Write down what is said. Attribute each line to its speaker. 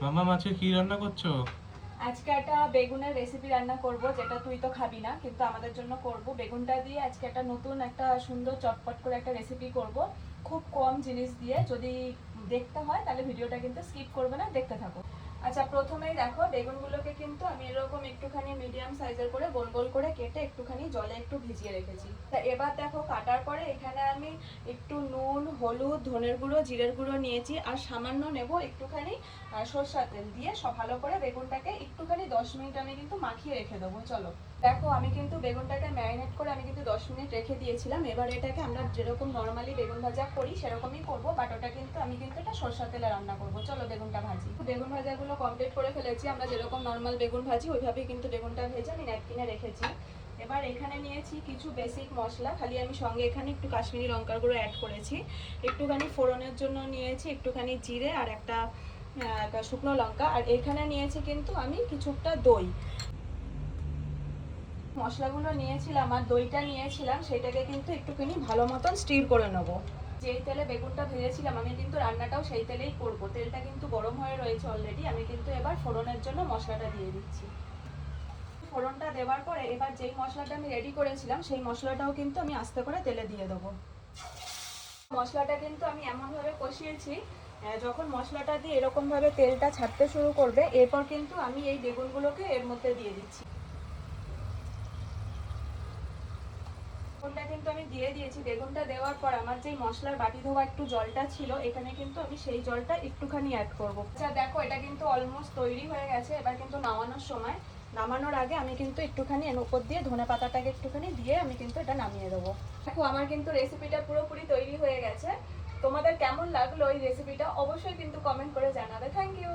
Speaker 1: মাম্মা আজকে কি রান্না করছো?
Speaker 2: আজকে একটা বেগুনের রেসিপি রান্না করব, যেটা তুই তো খাবি না, কিন্তু আমাদের জন্য করব। বেগুনটা দিয়ে আজকে একটা নতুন, একটা সুন্দর চটপট করে একটা রেসিপি করব, খুব কম জিনিস দিয়ে। যদি দেখতে হয় তাহলে ভিডিওটা কিন্তু স্কিপ করবে না, দেখতে থাকো। আচ্ছা, প্রথমেই দেখো বেগুনগুলোকে কিন্তু আমি এরকম একটুখানি মিডিয়াম সাইজের করে গোল গোল করে কেটে একটুখানি জলে একটু ভিজিয়ে রেখেছি। তা এবার দেখো, কাটার পরে এখানে আমি একটু নুন, হলুদ, ধনের গুঁড়ো, জিরের গুঁড়ো নিয়েছি, আর সামান্য নেব একটুখানি সরষের তেল দিয়ে সব ভালো করে বেগুনটাকে একটুখানি 10 মিনিট আমি কিন্তু মাখিয়ে রেখে দেবো। চলো দেখো, আমি কিন্তু বেগুনটাকে ম্যারিনেট করে আমি কিন্তু 10 মিনিট রেখে দিয়েছিলাম। এবার এটাকে আমরা যেরকম নর্মালি বেগুন ভাজা করি সেরকমই করব, বাট ওটা কিন্তু আমি কিন্তু এটা সরষের তেলে রান্না করব। চলো বেগুনটা ভাজি। বেগুন ভাজাগুলো কমপ্লিট করে ফেলেছি। আমরা যেরকম নর্মাল বেগুন ভাজি ওইভাবেই কিন্তু বেগুনটা ভেজে আমি ন্যাপকিনে রেখেছি। এবার এখানে নিয়েছি কিছু বেসিক মশলা, খালি আমি সঙ্গে এখানে একটু কাশ্মীরি লঙ্কার গুঁড়ো অ্যাড করেছি। একটুখানি ফোড়নের জন্য নিয়েছি একটুখানি জিরে আর একটা শুকনো লঙ্কা, আর এখানে নিয়েছি কিন্তু আমি কিছুটা দই। মশলাগুলো নিয়েছিলাম আর দইটা নিয়েছিলাম, সেটাকে কিন্তু একটুখানি ভালো মতন স্টির করে নেব। যেই তেলে বেগুনটা ভেজেছিলাম আমি কিন্তু রান্নাটাও সেই তেলেই করব। তেলটা কিন্তু গরম হয়ে রয়েছে অলরেডি। আমি কিন্তু এবার ফোড়নের জন্য মশলাটা দিয়ে দিচ্ছি। ফোড়নটা দেওয়ার পরে এবার যেই মশলাটা আমি রেডি করেছিলাম সেই মশলাটাও কিন্তু আমি আস্তে করে তেলে দিয়ে দেবো। মশলাটা কিন্তু আমি এমনভাবে কষিয়েছি, যখন মশলাটা দিয়ে এরকমভাবে তেলটা ছাড়তে শুরু করবে, এরপর কিন্তু আমি এই বেগুনগুলোকে এর মধ্যে দিয়ে দিচ্ছি। বেগুনটা কিন্তু আমি দিয়ে দিয়েছি। বেগুনটা দেওয়ার পর আমার যেই মশলার বাটি ধোয়া একটু জলটা ছিল, এখানে কিন্তু আমি সেই জলটা একটুখানি অ্যাড করব। আচ্ছা দেখো, এটা কিন্তু অলমোস্ট তৈরি হয়ে গেছে। এবার কিন্তু নামানোর সময়, নামানোর আগে আমি কিন্তু একটুখানি এর উপর দিয়ে ধনে পাতাটাকে একটুখানি দিয়ে আমি কিন্তু এটা নামিয়ে দেবো। দেখো, আমার কিন্তু রেসিপিটা পুরোপুরি তৈরি হয়ে গেছে। তোমাদের কেমন লাগলো এই রেসিপিটা অবশ্যই কিন্তু কমেন্ট করে জানাবে। Thank you.